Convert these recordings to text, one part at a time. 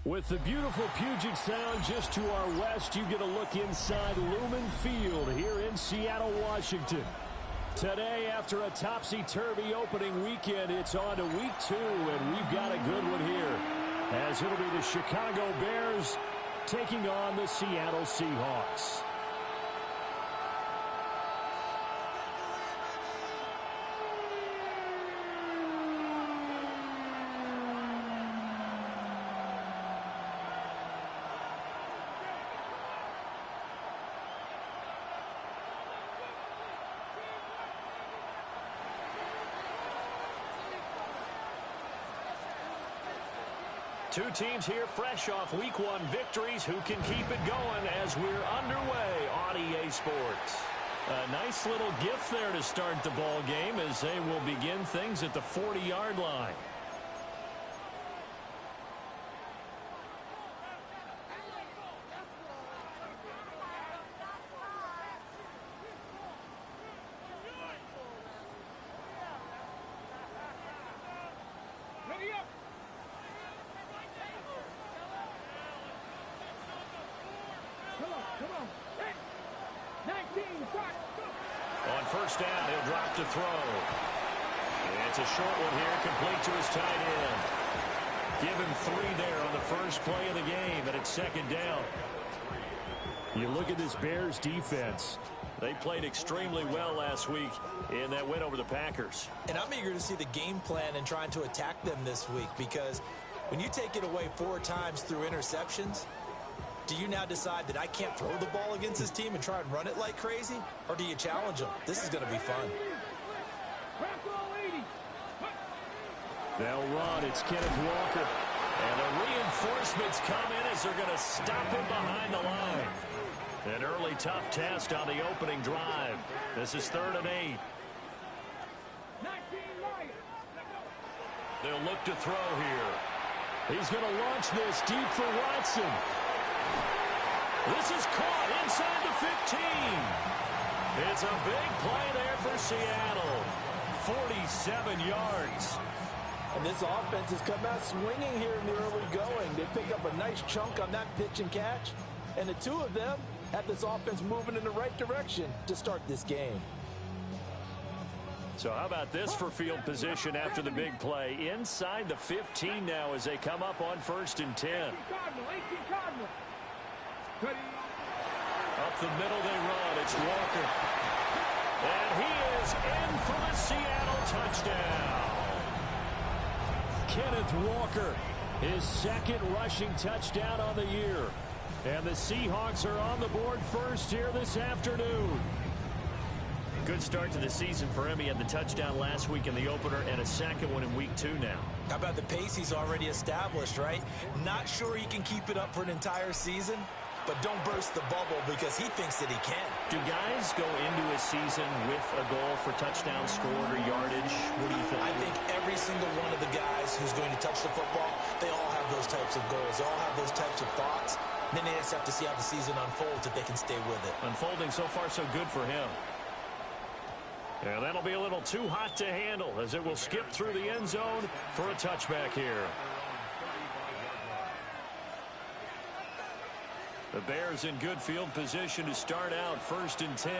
With the beautiful Puget Sound just to our west, you get a look inside Lumen Field here in Seattle, Washington. Today, after a topsy-turvy opening weekend, it's on to week 2, and we've got a good one here, as it'll be the Chicago Bears taking on the Seattle Seahawks. Two teams here fresh off Week 1 victories who can keep it going as we're underway on EA Sports. A nice little gift there to start the ball game as they will begin things at the 40-yard line. On first down, he'll drop to throw. It's a short one here, complete to his tight end. Give him 3 there on the first play of the game, and it's second down. You look at this Bears defense. They played extremely well last week in that win over the Packers. And I'm eager to see the game plan and trying to attack them this week, because when you take it away 4 times through interceptions, do you now decide that I can't throw the ball against this team and try and run it like crazy? Or do you challenge them? This is going to be fun. They'll run. It's Kenneth Walker. And the reinforcements come in as they're going to stop him behind the line. An early tough test on the opening drive. This is 3rd and 8. They'll look to throw here. He's going to launch this deep for Watson. This is caught inside the 15. It's a big play there for Seattle. 47 yards. And this offense has come out swinging here in the early going. They pick up a nice chunk on that pitch and catch. And the two of them have this offense moving in the right direction to start this game. So how about this for field position after the big play? Inside the 15 now as they come up on 1st and 10. Up the middle they run. It's Walker. And he is in for the Seattle touchdown. Kenneth Walker, his 2nd rushing touchdown on the year. And the Seahawks are on the board first here this afternoon. Good start to the season for him. He had the touchdown last week in the opener and a 2nd one in week 2 now. How about the pace he's already established, right? Not sure he can keep it up for an entire season, but don't burst the bubble because he thinks that he can. Do guys go into a season with a goal for touchdown scored or yardage? What do you think? I think every single one of the guys who's going to touch the football, they all have those types of goals. They all have those types of thoughts. Then they just have to see how the season unfolds if they can stay with it. Unfolding so far so good for him. Yeah, that'll be a little too hot to handle as it will skip through the end zone for a touchback here. The Bears in good field position to start out 1st and 10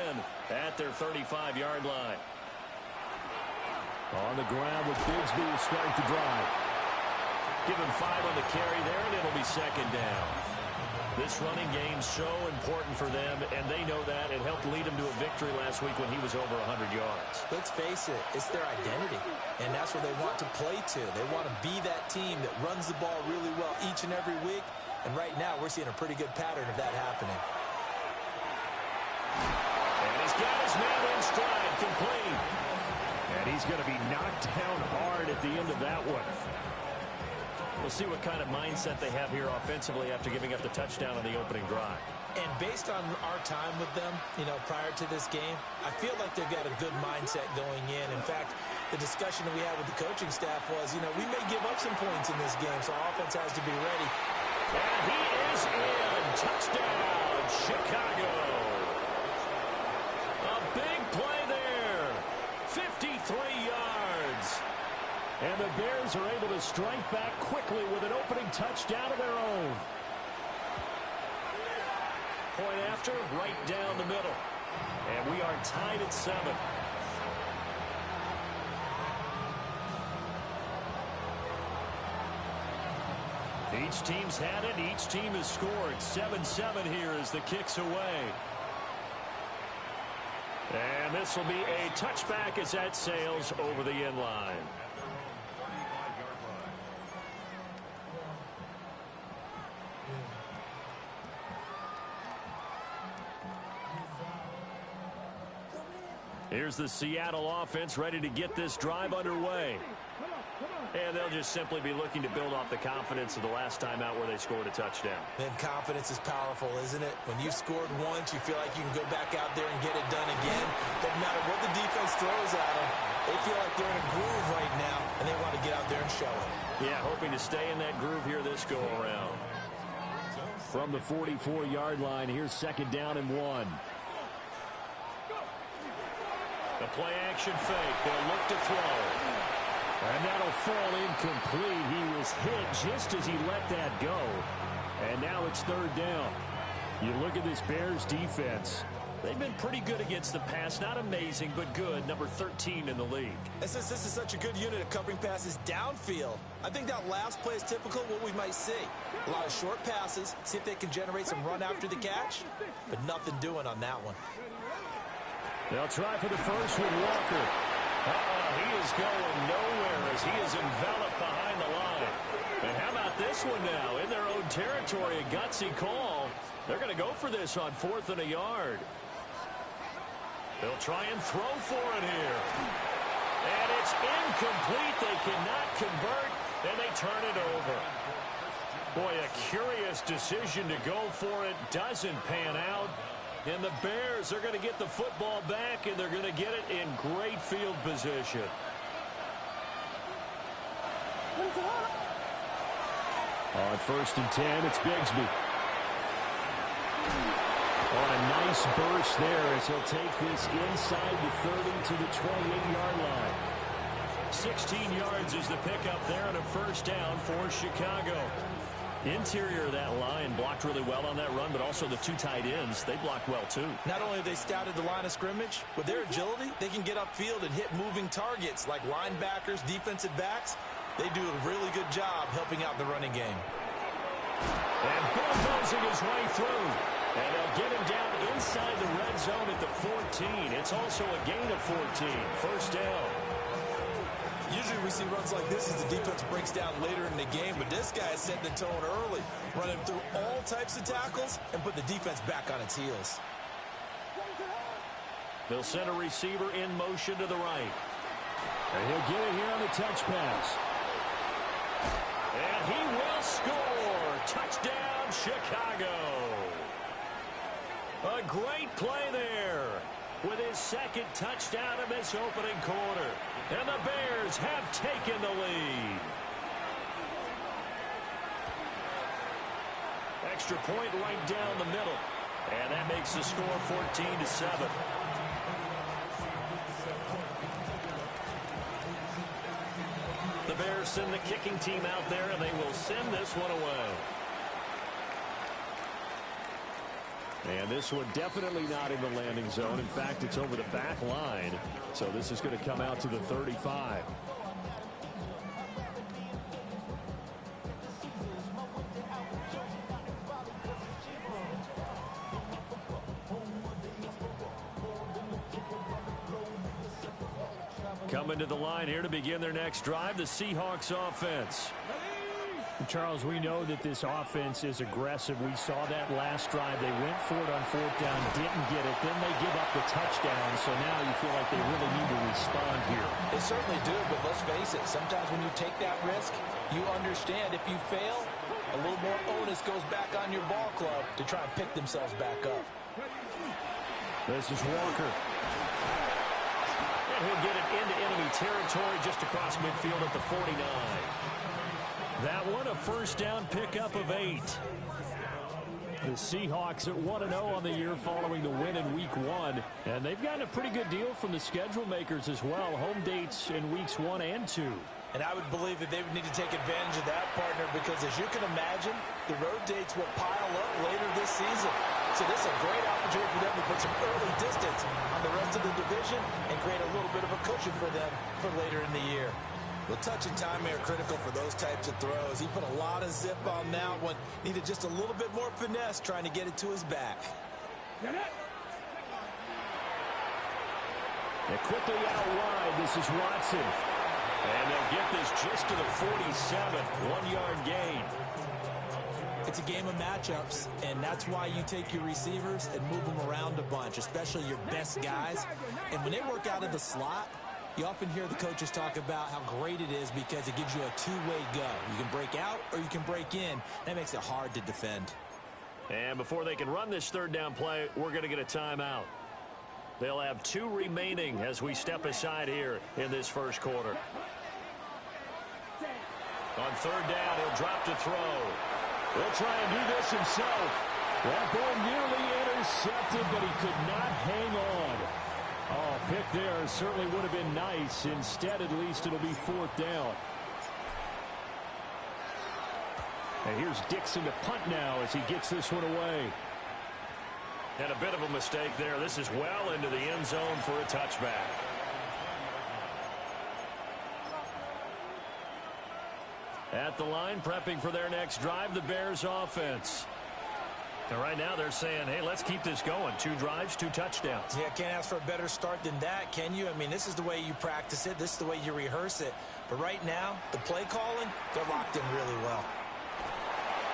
at their 35-yard line. On the ground with Bigsby to start the drive. Give him 5 on the carry there, and it'll be 2nd down. This running game so important for them, and they know that. It helped lead them to a victory last week when he was over 100 yards. Let's face it, it's their identity, and that's where they want to play to. They want to be that team that runs the ball really well each and every week, and right now we're seeing a pretty good pattern of that happening. And he's got his man in stride, complete. And he's going to be knocked down hard at the end of that one. We'll see what kind of mindset they have here offensively after giving up the touchdown on the opening drive. And based on our time with them, prior to this game, I feel like they've got a good mindset going in. In fact, the discussion that we had with the coaching staff was, we may give up some points in this game, so our offense has to be ready. And he is in. Touchdown, Chicago. A big play there. 53 yards. And the Bears are able to strike back quickly with an opening touchdown of their own. Point after, right down the middle. And we are tied at 7. Each team's had it. Each team has scored. 7-7 here as the kick's away. And this will be a touchback as that sails over the end line. Here's the Seattle offense ready to get this drive underway. And they'll just simply be looking to build off the confidence of the last time out where they scored a touchdown. And confidence is powerful, isn't it? When you scored once, you feel like you can go back out there and get it done again. Doesn't matter what the defense throws at them. They feel like they're in a groove right now, and they want to get out there and show it. Yeah, hoping to stay in that groove here this go-around. From the 44-yard line, here's 2nd down and 1. The play-action fake. They'll look to throw. And that'll fall incomplete. He was hit just as he let that go. And now it's 3rd down. You look at this Bears defense. They've been pretty good against the pass. Not amazing, but good. Number 13 in the league. And since this is such a good unit of covering passes downfield, I think that last play is typical of what we might see. A lot of short passes, see if they can generate some run after the catch, but nothing doing on that one. They'll try for the first with Walker. He is going nowhere as he is enveloped behind the line. And how about this one now? In their own territory, a gutsy call. They're going to go for this on 4th and a yard. They'll try and throw for it here. And it's incomplete. They cannot convert, and they turn it over. Boy, a curious decision to go for it. Doesn't pan out. And the Bears are going to get the football back, and they're going to get it in great field position. On 1st and 10, it's Bigsby. On a nice burst there as he'll take this inside the 30 to the 28-yard line. 16 yards is the pickup there and a 1st down for Chicago. Interior of that line blocked really well on that run, but also the 2 tight ends, they blocked well too. Not only have they scouted the line of scrimmage, with their agility, they can get upfield and hit moving targets like linebackers, defensive backs. They do a really good job helping out the running game. And bulldozing his way through. And they'll get him down inside the red zone at the 14. It's also a gain of 14. 1st down. Usually we see runs like this as the defense breaks down later in the game, but this guy is setting the tone early, running through all types of tackles and put the defense back on its heels. They'll send a receiver in motion to the right. And he'll get it here on the touch pass. And he will score. Touchdown, Chicago. A great play there with his 2nd touchdown in this opening quarter. And the Bears have taken the lead. Extra point right down the middle. And that makes the score 14-7. The Bears send the kicking team out there, and they will send this one away. And this one definitely not in the landing zone. In fact, it's over the back line. So this is going to come out to the 35. Coming to the line here to begin their next drive, the Seahawks offense. Charles, we know that this offense is aggressive. We saw that last drive. They went for it on 4th down, didn't get it. Then they give up the touchdown. So now you feel like they really need to respond here. They certainly do, but let's face it. Sometimes when you take that risk, you understand if you fail, a little more onus goes back on your ball club to try and pick themselves back up. This is Walker. And he'll get it into enemy territory just across midfield at the 49. That one, a 1st down pickup of 8. The Seahawks at 1-0 on the year following the win in Week 1. And they've gotten a pretty good deal from the schedule makers as well. Home dates in Weeks 1 and 2. And I would believe that they would need to take advantage of that, partner, because as you can imagine, the road dates will pile up later this season. So this is a great opportunity for them to put some early distance on the rest of the division and create a little bit of a cushion for them for later in the year. Well, touch and timing are critical for those types of throws. He put a lot of zip on that one. Needed just a little bit more finesse trying to get it to his back. And quickly out wide, this is Watson. And they'll get this just to the 47, 1-yard gain. It's a game of matchups, and that's why you take your receivers and move them around a bunch, especially your best guys. And when they work out of the slot, you often hear the coaches talk about how great it is because it gives you a two-way go. You can break out or you can break in. That makes it hard to defend. And before they can run this third down play, we're going to get a timeout. They'll have 2 remaining as we step aside here in this first quarter. On third down, he'll drop to throw. He'll try and do this himself. That ball nearly intercepted, but he could not hang on. Oh, pick there certainly would have been nice. Instead, at least it'll be 4th down. And here's Dixon to punt now as he gets this one away. And a bit of a mistake there. This is well into the end zone for a touchback. At the line, prepping for their next drive, the Bears offense. And right now they're saying, hey, let's keep this going. 2 drives, 2 touchdowns. Yeah, can't ask for a better start than that, can you? I mean, this is the way you practice it. This is the way you rehearse it. But right now, the play calling, they're locked in really well.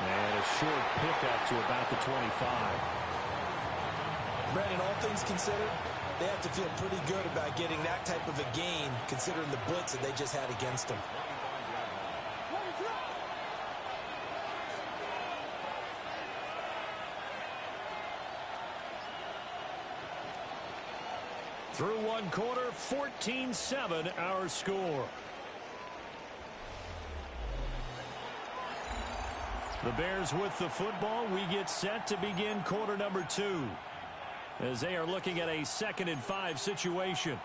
And a short pickup to about the 25. Brandon, all things considered, they have to feel pretty good about getting that type of a gain, considering the blitz that they just had against them. Through 1 quarter, 14-7 our score. The Bears with the football. We get set to begin quarter number 2 as they are looking at a 2nd and 5 situation.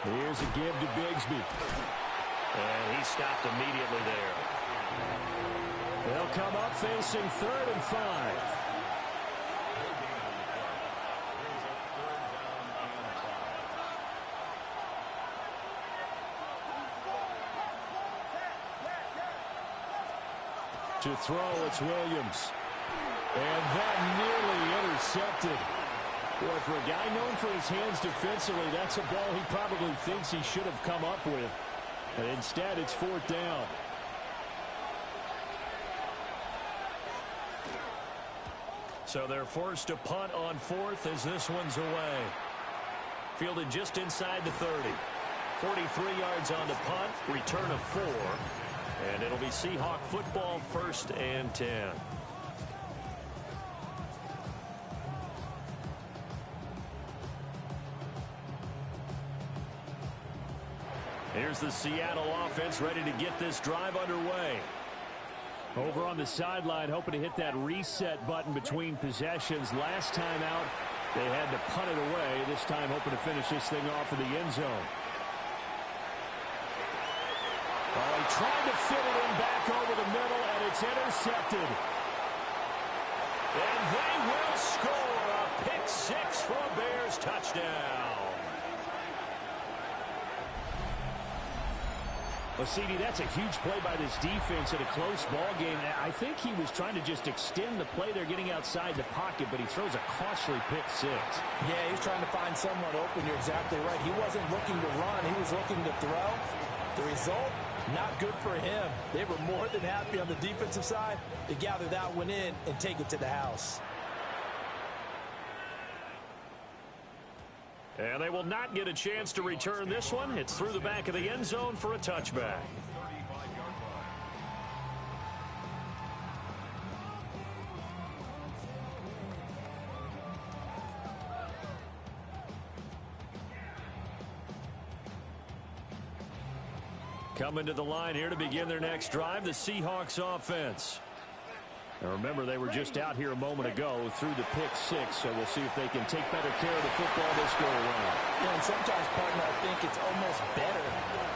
Here's a give to Bigsby. And he stopped immediately there. They'll come up facing 3rd and 5. To throw, it's Williams. And that nearly intercepted. Boy, for a guy known for his hands defensively, that's a ball he probably thinks he should have come up with. And instead, it's 4th down. So they're forced to punt on 4th as this one's away. Fielded just inside the 30. 43 yards on the punt, return of 4. And it'll be Seahawk football, 1st and 10. Here's the Seattle offense ready to get this drive underway. Over on the sideline, hoping to hit that reset button between possessions. Last time out, they had to punt it away. This time, hoping to finish this thing off in the end zone. Oh, he tried to fit it in back over the middle, and it's intercepted. And they will score a pick 6 for a Bears touchdown. Well, CD, that's a huge play by this defense in a close ball game. I think he was trying to just extend the play. They're getting outside the pocket, but he throws a costly pick 6. Yeah, he's trying to find someone open. You're exactly right. He wasn't looking to run. He was looking to throw. The result, not good for him. They were more than happy on the defensive side to gather that one in and take it to the house. And they will not get a chance to return this one. It's through the back of the end zone for a touchback. Coming to the line here to begin their next drive, the Seahawks offense. Now remember, they were just out here a moment ago through the pick six, so we'll see if they can take better care of the football this go around. Yeah, and sometimes, partner, I think it's almost better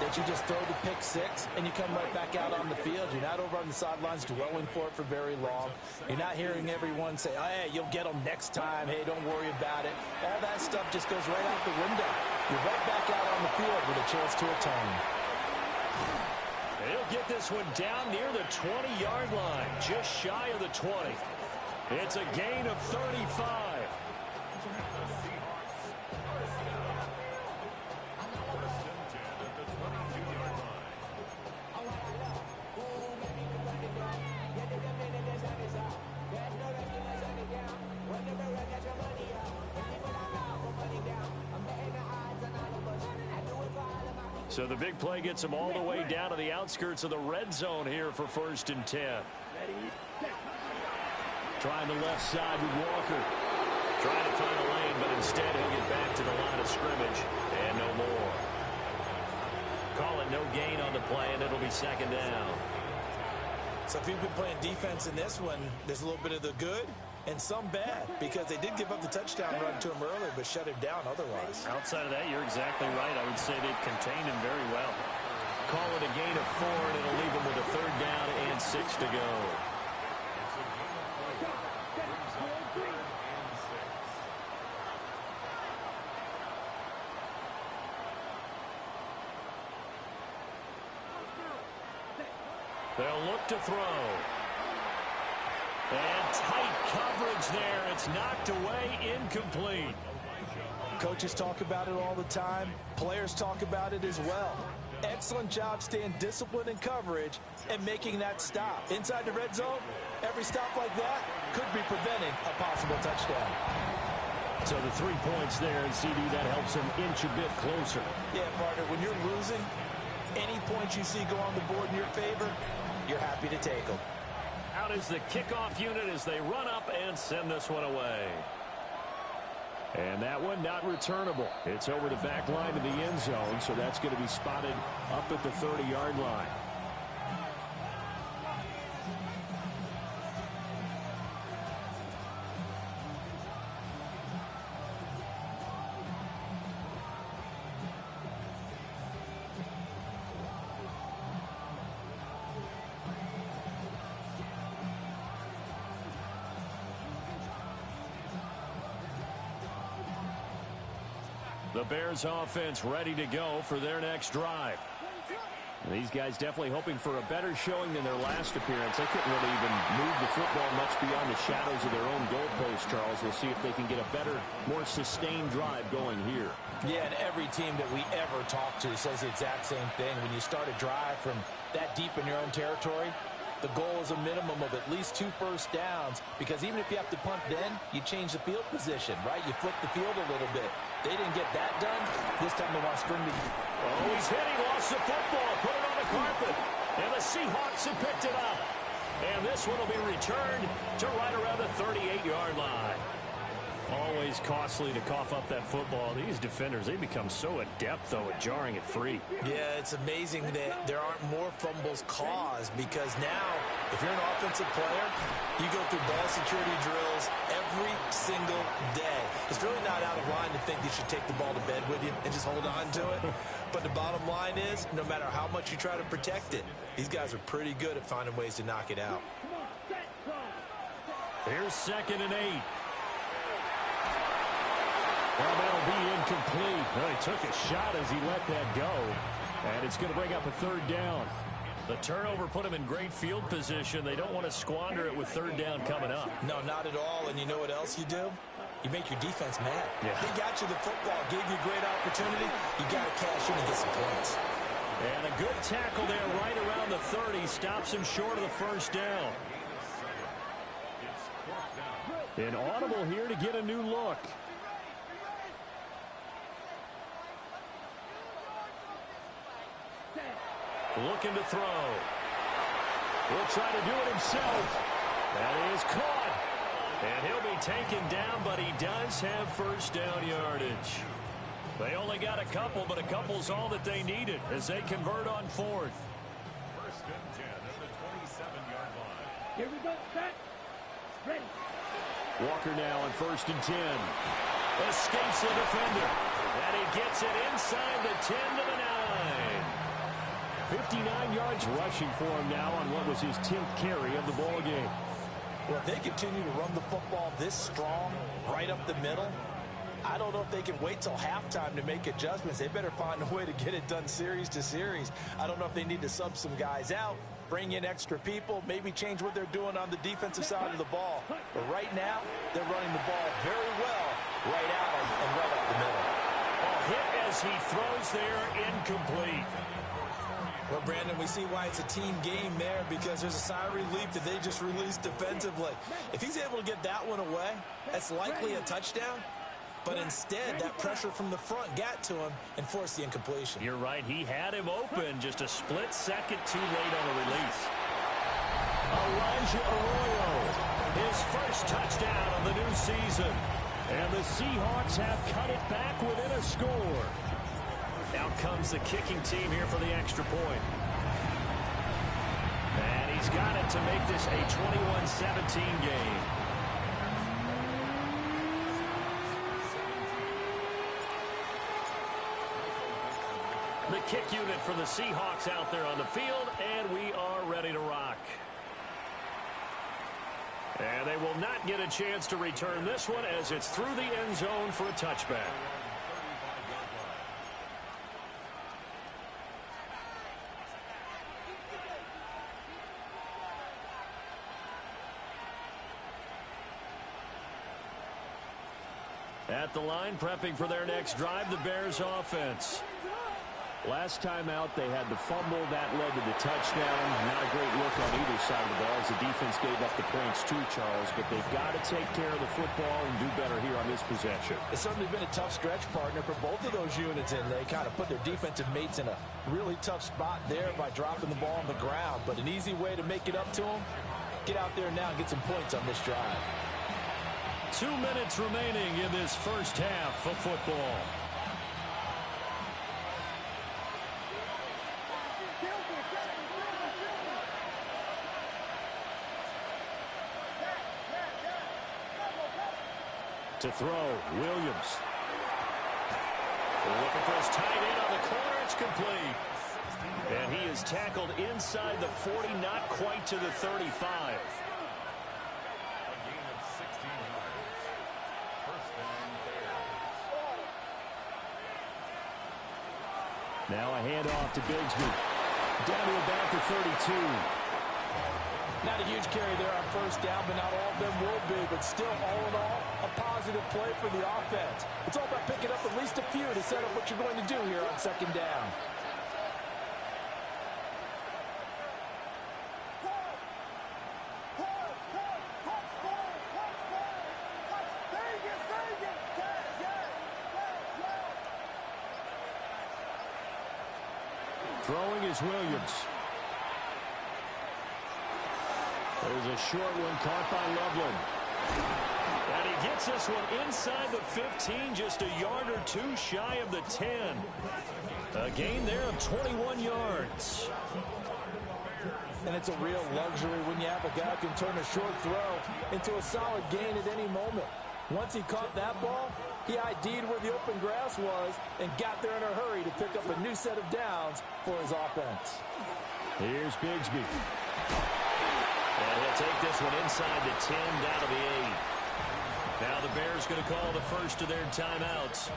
that you just throw the pick six and you come right back out on the field. You're not over on the sidelines dwelling for it for very long. You're not hearing everyone say, oh, hey, you'll get them next time. Hey, don't worry about it. All that stuff just goes right out the window. You're right back out on the field with a chance to atone. He'll get this one down near the 20-yard line, just shy of the 20. It's a gain of 35. So the big play gets him all the way down to the outskirts of the red zone here for 1st and 10. Trying the left side with Walker. Trying to find a lane, but instead he'll get back to the line of scrimmage. And no more. Call it no gain on the play, and it'll be 2nd down. So if you've been playing defense in this one, there's a little bit of the good and some bad, because they did give up the touchdown run to him earlier, but shut him down otherwise. Outside of that, you're exactly right. I would say they've contained him very well. Call it a gain of 4, and it'll leave him with a 3rd down and 6 to go. They'll look to throw. And tight coverage there. It's knocked away, incomplete. Coaches talk about it all the time. Players talk about it as well. Excellent job staying disciplined in coverage and making that stop. Inside the red zone, every stop like that could be preventing a possible touchdown. So the 3 points there, and CD, that helps him inch a bit closer. Yeah, partner, when you're losing, any points you see go on the board in your favor, you're happy to take them. Out is the kickoff unit as they run up and send this one away. And that one not returnable. It's over the back line of the end zone, so that's going to be spotted up at the 30-yard line. The Bears offense ready to go for their next drive. And these guys definitely hoping for a better showing than their last appearance. They couldn't really even move the football much beyond the shadows of their own goalpost, Charles. We'll see if they can get a better, more sustained drive going here. Yeah, and every team that we ever talk to says the exact same thing. When you start a drive from that deep in your own territory, the goal is a minimum of at least 2 first downs, because even if you have to punt then, you change the field position, right? You flip the field a little bit. They didn't get that done. This time they want to string the... Oh, he's hit. He lost the football. Put it on the carpet. And the Seahawks have picked it up. And this one will be returned to right around the 38-yard line. Always costly to cough up that football. These defenders, they become so adept, though, at jarring it free. Yeah, it's amazing that there aren't more fumbles caused, because now, if you're an offensive player, you go through ball security drills every single day. It's really not out of line to think you should take the ball to bed with you and just hold on to it. But the bottom line is, no matter how much you try to protect it, these guys are pretty good at finding ways to knock it out. Here's 2nd and 8. Well, that'll be incomplete. Well, he took a shot as he let that go. And it's going to bring up a 3rd down. The turnover put him in great field position. They don't want to squander it with 3rd down coming up. No, not at all. And you know what else you do? You make your defense mad. Yeah. They got you the football, gave you a great opportunity. You got to cash in and get some points. And a good tackle there right around the 30. Stops him short of the 1st down. An audible here to get a new look. Looking to throw. He'll try to do it himself. That is caught. And he'll be taken down, but he does have 1st down yardage. They only got a couple, but a couple's all that they needed as they convert on fourth. First and 10 at the 27-yard line. Here we go. Set. Ready. Walker now on first and 10. Escapes the defender. And he gets it inside the 10 to the 9. 59 yards rushing for him now on what was his 10th carry of the ball game. Well, if they continue to run the football this strong, right up the middle, I don't know if they can wait till halftime to make adjustments. They better find a way to get it done series to series. I don't know if they need to sub some guys out, bring in extra people, maybe change what they're doing on the defensive side of the ball. But right now, they're running the ball very well right out and right up the middle. Hit as he throws there, incomplete. Well, Brandon, we see why it's a team game there, because there's a sigh of relief that they just released defensively. If he's able to get that one away, that's likely a touchdown. But instead, that pressure from the front got to him and forced the incompletion. You're right. He had him open just a split second too late on the release. Elijah Arroyo, his first touchdown of the new season. And the Seahawks have cut it back within a score. Out comes the kicking team here for the extra point. And he's got it to make this a 21-17 game. The kick unit for the Seahawks out there on the field, and we are ready to rock. And they will not get a chance to return this one as it's through the end zone for a touchback. At the line, prepping for their next drive, the Bears offense. Last time out, they had the fumble. That led to the touchdown. Not a great look on either side of the ball as the defense gave up the points too, Charles. But they've got to take care of the football and do better here on this possession. It's certainly been a tough stretch, partner, for both of those units, and they kind of put their defensive mates in a really tough spot there by dropping the ball on the ground. But an easy way to make it up to them, get out there now and get some points on this drive. 2 minutes remaining in this first half of football. To throw, Williams. Looking for his tight end on the corner. It's complete. And he is tackled inside the 40, not quite to the 35. Now a handoff to Bigsby. Down to about the 32. Not a huge carry there on first down, but not all of them will be. But still, all in all, a positive play for the offense. It's all about picking up at least a few to set up what you're going to do here on second down. Throwing is Williams. There's a short one caught by Loveland. And he gets this one inside the 15, just a yard or two shy of the 10. A gain there of 21 yards. And it's a real luxury when you have a guy who can turn a short throw into a solid gain at any moment. Once he caught that ball, he ID'd where the open grass was and got there in a hurry to pick up a new set of downs for his offense. Here's Bigsby. And he'll take this one inside the 10, down to the 8. Now the Bears going to call the first of their timeouts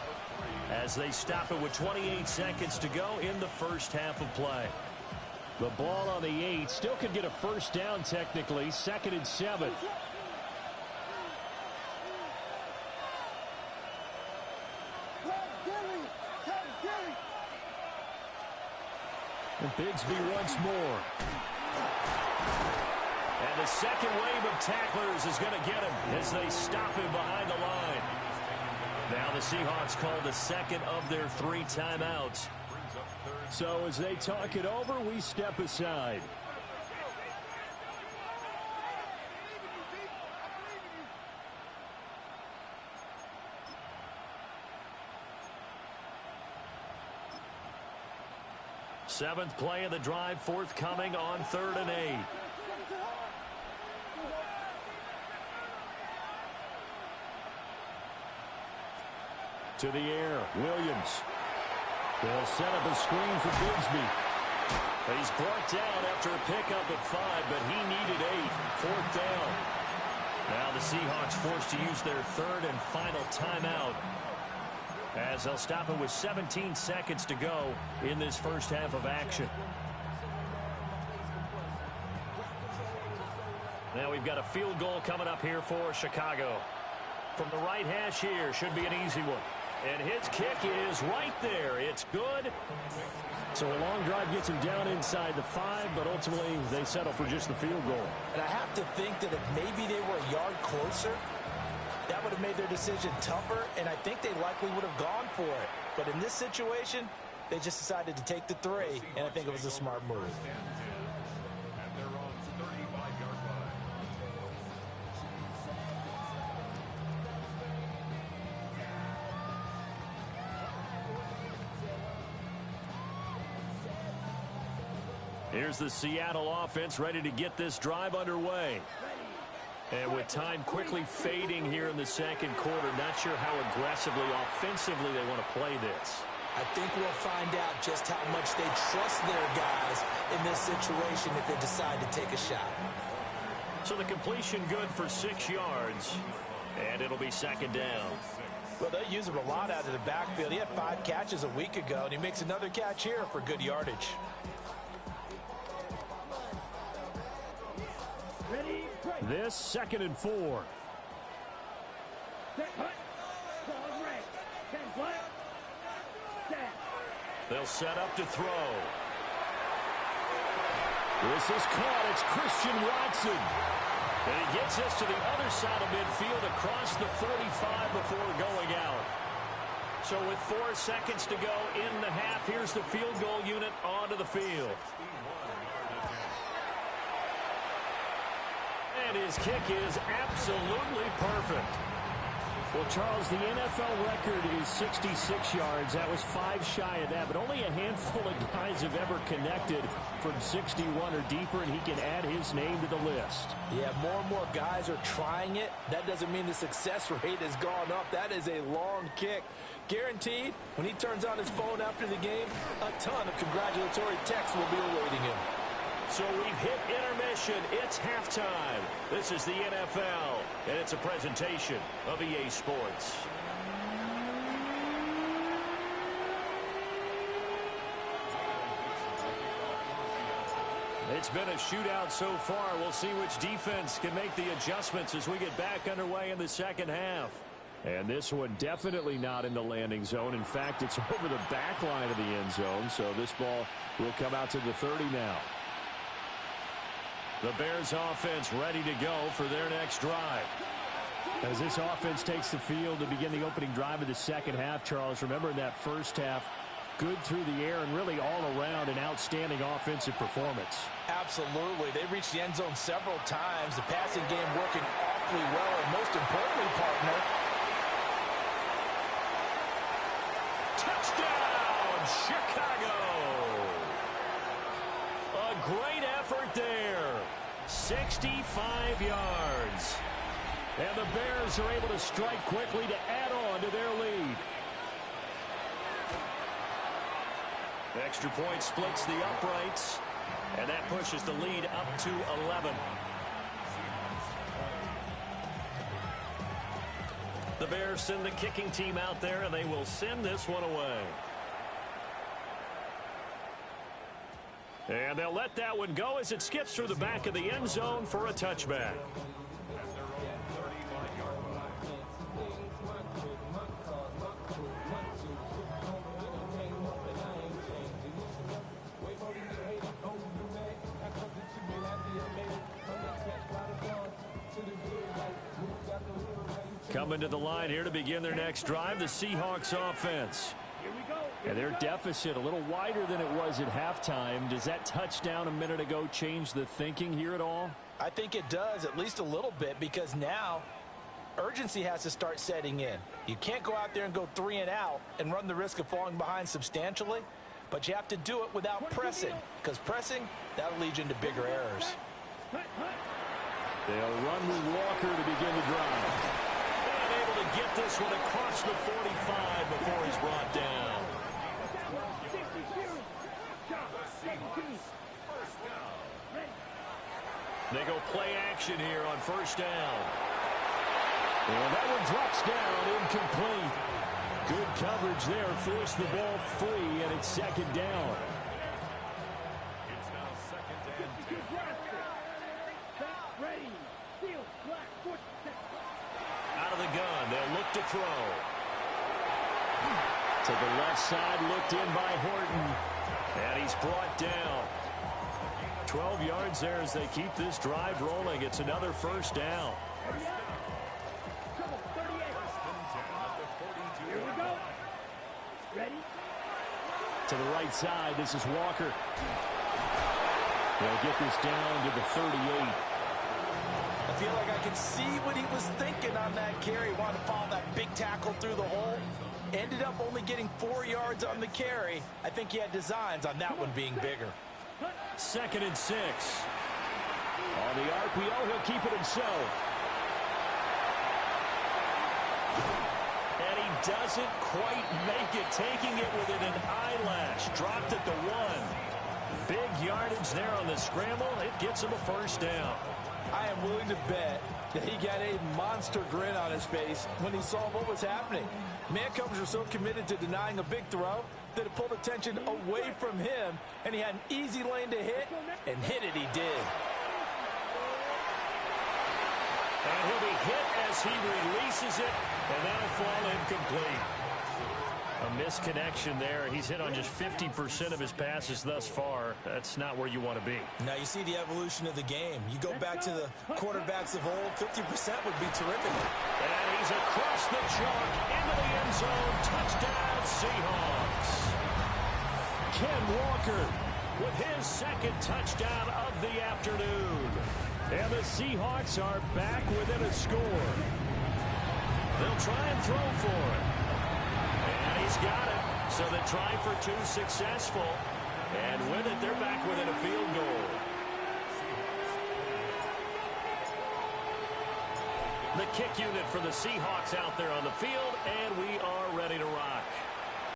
as they stop it with 28 seconds to go in the first half of play. The ball on the 8 still could get a first down technically, 2nd and 7. And Bigsby once more. And the second wave of tacklers is going to get him as they stop him behind the line. Now the Seahawks call the second of their 3 timeouts. So as they talk it over, we step aside. Seventh play of the drive forthcoming on 3rd and 8. To the air, Williams. They'll set up a screen for Bigsby. He's brought down after a pickup at 5, but he needed 8. 4th down. Now the Seahawks forced to use their 3rd and final timeout, as they'll stop it with 17 seconds to go in this first half of action. Now we've got a field goal coming up here for Chicago. From the right hash here, should be an easy one. And his kick is right there. It's good. So a long drive gets him down inside the 5, but ultimately they settle for just the field goal. And I have to think that if maybe they were a yard closer, that would have made their decision tougher, and I think they likely would have gone for it. But in this situation, they just decided to take the 3, and I think it was a smart move. And they're on 35-yard line. Here's the Seattle offense ready to get this drive underway. And with time quickly fading here in the second quarter, not sure how aggressively, offensively they want to play this. I think we'll find out just how much they trust their guys in this situation if they decide to take a shot. So the completion good for 6 yards, and it'll be 2nd down. Well, they use him a lot out of the backfield. He had 5 catches a week ago, and he makes another catch here for good yardage. This 2nd and 4. They'll set up to throw. This is caught. It's Christian Watson. And he gets us to the other side of midfield across the 45 before going out. So with 4 seconds to go in the half, here's the field goal unit onto the field. And his kick is absolutely perfect. Well, Charles, the NFL record is 66 yards. That was 5 shy of that, but only a handful of guys have ever connected from 61 or deeper, and he can add his name to the list. Yeah, more and more guys are trying it. That doesn't mean the success rate has gone up. That is a long kick. Guaranteed, when he turns on his phone after the game, a ton of congratulatory texts will be awaiting him. So we've hit intermission. It's halftime. This is the NFL, and it's a presentation of EA Sports. It's been a shootout so far. We'll see which defense can make the adjustments as we get back underway in the second half. And this one definitely not in the landing zone. In fact, it's over the back line of the end zone, so this ball will come out to the 30 now. The Bears offense ready to go for their next drive. As this offense takes the field to begin the opening drive of the second half, Charles, remember in that first half, good through the air and really all around an outstanding offensive performance. Absolutely. They reached the end zone several times. The passing game working awfully well, and most importantly, partner, touchdown, Chicago! A great effort there. 65 yards. And the Bears are able to strike quickly to add on to their lead. The extra point splits the uprights, and that pushes the lead up to 11. The Bears send the kicking team out there, and they will send this one away. And they'll let that one go as it skips through the back of the end zone for a touchback. Coming to the line here to begin their next drive, the Seahawks offense. And their deficit a little wider than it was at halftime. Does that touchdown a minute ago change the thinking here at all? I think it does, at least a little bit, because now urgency has to start setting in. You can't go out there and go 3 and out and run the risk of falling behind substantially. but you have to do it without pressing, because pressing, that'll lead you into bigger errors. They'll run with Walker to begin the drive. And able to get this one across the 45 before he's brought down. They go play action here on first down. And that one drops down, incomplete. Good coverage there, forced the ball free, and it's second down. It's now second and 10. Out of the gun, they'll look to throw. To the left side, looked in by Horton. And he's brought down. 12 yards there as they keep this drive rolling. It's another first down. Here we go. Ready? To the right side, this is Walker. They'll get this down to the 38. I feel like I can see what he was thinking on that carry. Wanted to follow that big tackle through the hole. Ended up only getting 4 yards on the carry. I think he had designs on that one being bigger. 2nd and 6. On the RPO, he'll keep it himself. And he doesn't quite make it, taking it within an eyelash. Dropped at the 1. Big yardage there on the scramble. It gets him a first down. I am willing to bet that he got a monster grin on his face when he saw what was happening. Mancombs are so committed to denying a big throw that it pulled attention away from him, and he had an easy lane to hit, and hit it he did. And he'll be hit as he releases it, and that'll fall incomplete. A misconnection there. He's hit on just 50% of his passes thus far. That's not where you want to be. Now you see the evolution of the game. You go back to the quarterbacks of old, 50% would be terrific. And he's across the chalk into the end zone. Touchdown, Seahawks. Ken Walker with his second touchdown of the afternoon. And the Seahawks are back within a score. They'll try and throw for it. And he's got it. So the try for 2 successful. And with it, they're back within a field goal. The kick unit for the Seahawks out there on the field, and we are ready to rock.